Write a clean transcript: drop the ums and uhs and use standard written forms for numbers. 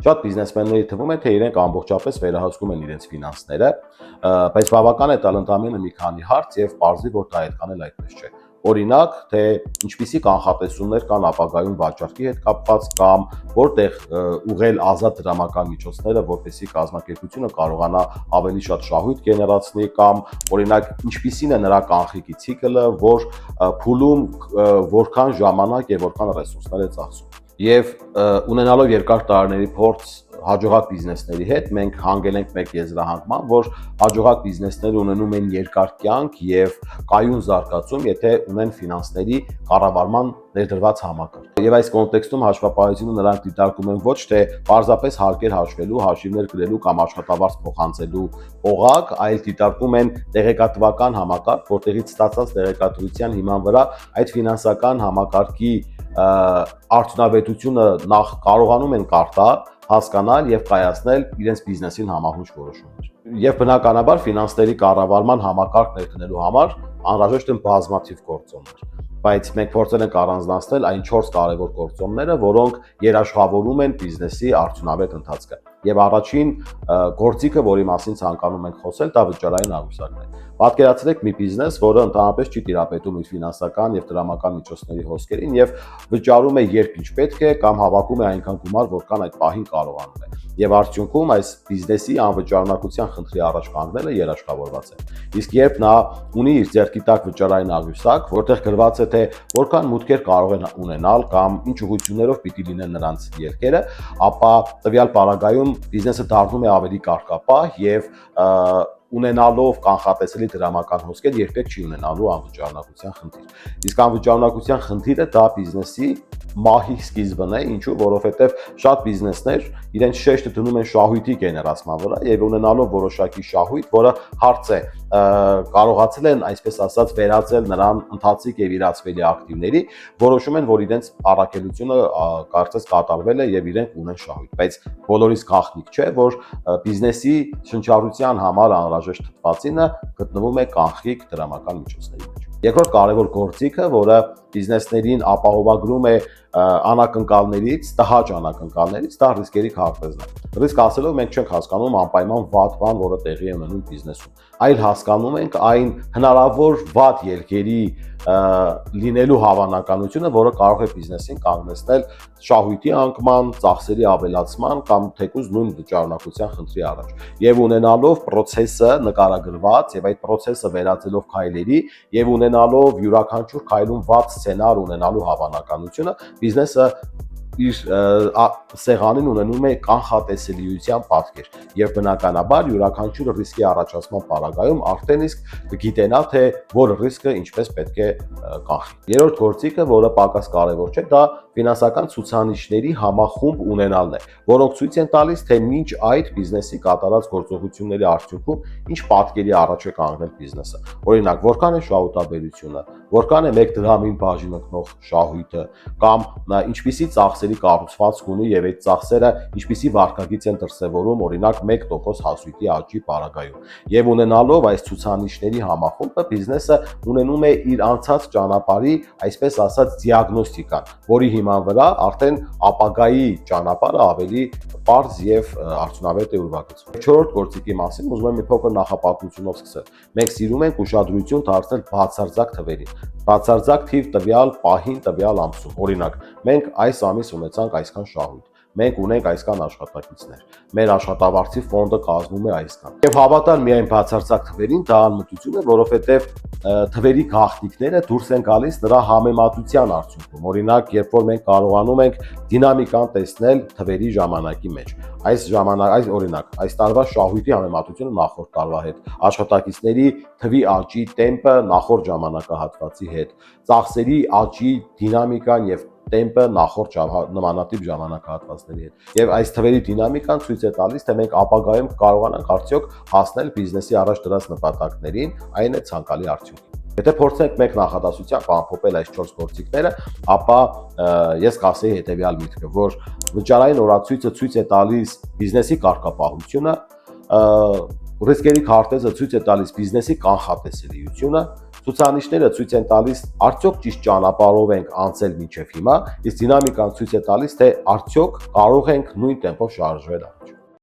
Շատ բիզնեսմենների թվում է, թե իրենք ամբողջապես վերահսկում են իրենց ֆինանսները, բայց բավական է տալ ընդամենը մի քանի հարց եւ պարզի, որ դա այդքան էլ այդպես չէ։ Օրինակ, թե ինչպիսի կանխատեսումներ կան ապագայում վաճառքի հետ կապված կամ որտեղ ուղղել ազատ դրամական միջոցները, որպեսզի կազմակերպությունը կարողանա ավելի շատ շահույթ գեներացնի կամ օրինակ ինչպիսին է նրա կանխիկի ցիկլը, որ փուլում որքան ժամանակ եւ որքան ռեսուրսներ է ծախսում։ Եվ ունենալով երկար տարիների փորձ հաջողակ բիզնեսների հետ մենք հանգել ենք մեկ եզրահանգման, որ հաջողակ բիզնեսները ունենում են երկար կյանք եւ կայուն զարգացում, եթե ունեն ֆինանսների կառավարման ներդրված համակարգ։ Եվ այս կոնտեքստում հաշվապահությունը նրանք դիտարկում են ոչ թե պարզապես հարկեր հաշվելու, հաշիվներ գրելու կամ աշխատավարձ փոխանցելու օղակ, այլ դիտարկում են տեղեկատվական համակարգ, որտեղից ստացած տեղեկատվության հիման վրա այդ ֆինանսական համակարգի արդյունավետությունը նախ կարողանում են կարտալ, հասկանալ եւ կայացնել իրենց բիզնեսին համահունչ որոշումներ։ Եվ բնականաբար ֆինանսների կառավարման համակարգ ներդնելու համար անհրաժեշտ են բազմաթիվ գործոններ, բայց մենք փորձել ենք առանձնացնել այն 4 կարևոր գործոնները, որոնք երաշխավորում են բիզնեսի արդյունավետ ընթացքը։ Եվ առաջին գործիքը, որի մասին ցանկանում ենք խոսել, դա վճարային աղյուսակն է։ Պատկերացրեք մի բիզնես, որը ընդհանրապես չի տիրապետում իր ֆինանսական եւ դրամական միջոցների հոսքերին եւ վճարում է երբ ինչ պետք է կամ հավաքում է այնքան գումար, որքան այդ պահին կարողանում է։ Եվ արդյունքում այս բիզնեսի անվճարունակության խնդրի առաջ կանգնելը երաշխավորված է։ Իսկ երբ նա ունի իր ձեռքի տակ վճարային աղյուսակ, որտեղ գրված է թե որքան մուտքեր կարող են ունենալ կամ ինչ ուղղություններով պիտի լինեն նրանց ելքերը, ապա տվյալ պարագայում բիզնեսը դառնում է ավելի կարգապահ եւ ունենալով կանխատեսելի դրամական հոսքեր երբեք չի ունենալու անվճարունակության խնդիր։ Իսկ անվճարունակության խնդիրը դա բիզնեսի մահի սկիզբն է, ինչու, որովհետև շատ բիզնեսներ իրենց շեշտը դնում են շահույթի գեներացման վրա եւ ունենալով որոշակի շահույթ, որը հարց է, կարողացել են, այսպես ասած, վերածել նրան ընթացիկ եւ իրացվելի ակտիվների, որոշում են, որ իրենց առաքելությունը կարծես կատարվել է եւ իրենք ունեն շահույթ, բայց բոլորից գաղտնիք չէ, որ բիզնեսի շնչառության համար անհրաժեշտ թթվածինը գտնվում է կանխիկ դրամական միջոցների մեջ։ Երկրորդ կարևոր գործիքը, որը բիզնեսներին ապահովագրում է անակնկալներից, տհաճ անակնկալներից, դա ռիսկերի քարտեզն է։ Ռիսկ ասելով մենք չենք հասկանում անպայման վատ բան, որը տեղի է ունենում բիզնեսում, այլ հասկանում ենք այն հնարավոր վատ ելքերի լինելու հավանականությունը, որը կարող է բիզնեսին կանգնեցնել շահույթի անկման, ծախսերի ավելացման կամ թեկուզ նույն վճարունակության խնդրի առաջ։ Եվ ունենալով process-ը նկարագրված եւ այդ process-ը վերածելով քայլերի եւ ունենալով յուրաքանչյուր քայլում վատ սցենար ունենալու հավանականությունը, բիզնեսը իր սեղանին ունենում է կանխատեսելիության պատկեր եւ բնականաբար յուրաքանչյուր ռիսկի առաջացման պարագայում արդեն իսկ կգիտենա թե որ ռիսկը ինչպես պետք է կանխի։ Երրորդ գործիքը, որը պակաս կարևոր չէ, դա ֆինանսական ցուցանիշների համախումբ ունենալն է, որոնք ցույց են տալիս, թե մինչ այդ բիզնեսի կատարած գործողությունների արդյունքում ինչ պատկերի առաջ է կանգնել բիզնեսը։ Օրինակ, որքան է շահութաբերությունը, որքան է 1 դրամին բաժին ընկնող շահույթը, կամ նա ինչպիսի ծախսերի կառուցվածք ունի եւ այդ ծախսերը ինչպիսի վարկագիծ են դրսեւորում, օրինակ 1% հասույթի աճի պարագայում։ Եվ ունենալով այս ցուցանիշների համախումբը բիզնեսը ունենում է իր անցած ճանապարհի, այսպես ասած, դիագնոստիկան, որի հիման վրա արդեն ապագայի ճանապարհը ավելի պարզ եւ արդյունավետ է ուրվագծվում։ Չորրորդ գործիքի մասին ուզում եմ մի փոքր նախապատմությունով սկսել։ Մենք սիրում ենք ուշադրություն դարձնել բացարձակ թվերին։ Բացարձակ թիվ տվյալ պահին, տվյալ ամսում։ Օրինակ, մենք այս ամիս ունեցանք այսքան շահույթ։ Մենք ունենք այսքան աշխատակիցներ։ Մեր աշխատավարձի ֆոնդը կազմում է այսքան։ Եվ հավատալ միայն բացարձակ թվերին դա անմտություն է, որովհետև թվերի գաղտնիքները դուրս են գալիս նրա համեմատության արդյունքում։ Օրինակ, երբ որ մենք կարողանում ենք դինամիկան տեսնել թվերի ժամանակի մեջ։ Օրինակ, այս տարվա շահույթի համեմատությունը նախորդ տարվա հետ, աշխատակիցների թվի աճի տեմպը նախորդ ժամանակահատվածի հետ, ծախսերի աճի դինամիկան եւ տեմպը նախորդ նմանատիպ ժամանակահատվածների հետ։ Եվ այս թվերի դինամիկան ցույց է տալիս, թե մենք ապագայում կարողանանք արդյոք հասնել բիզնեսի առաջ դրած նպատակներին, այն է ցանկալի արդյունքի։ Եթե փորձենք մեկ նախադասությամբ ամփոփել այս 4 գործիքները, ապա ես կասեի հետեւյալ միտքը, որ վճարային օրացույցը ցույց է տալիս բիզնեսի կարգապահությունը, ռիսկերի քարտեզը ցույց է տալիս բիզնեսի կանխատեսելիությունը Ցուցանիշները ցույց են տալիս արդյոք ճիշտ ճանապարհով ենք անցել մինչև հիմա, իսկ դինամիկան ցույց է տալիս, թե արդյոք կարող ենք նույն տեմպով շարժվել առաջ։